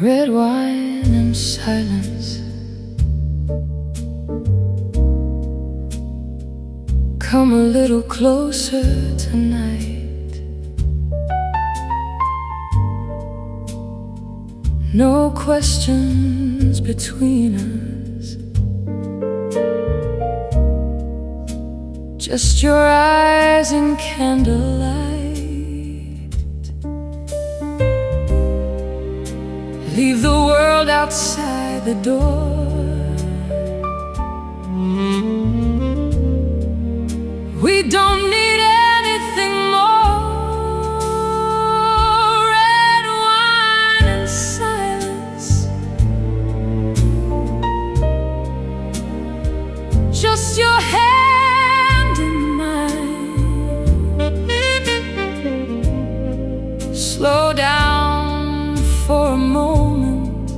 Red wine and silence, come a little closer tonight. No questions between us, just your eyes in candlelight. Leave the world outside the door. We don't need anything more. Red wine and silence, just your hand in mine. Slow down for a moment,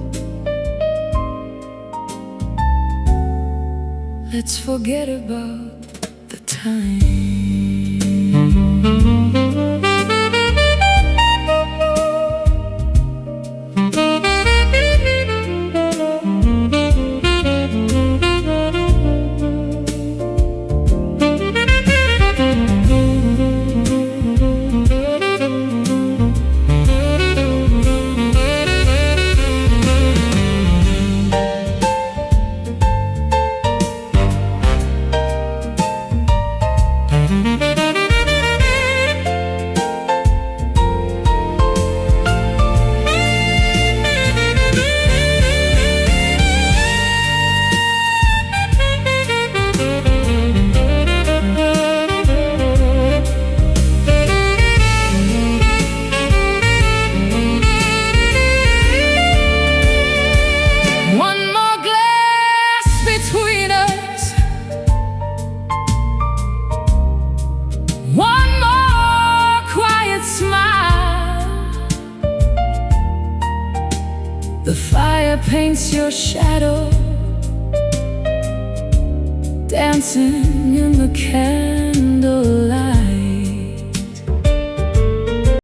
let's forget about the time. The fire paints your shadow, dancing in the candlelight.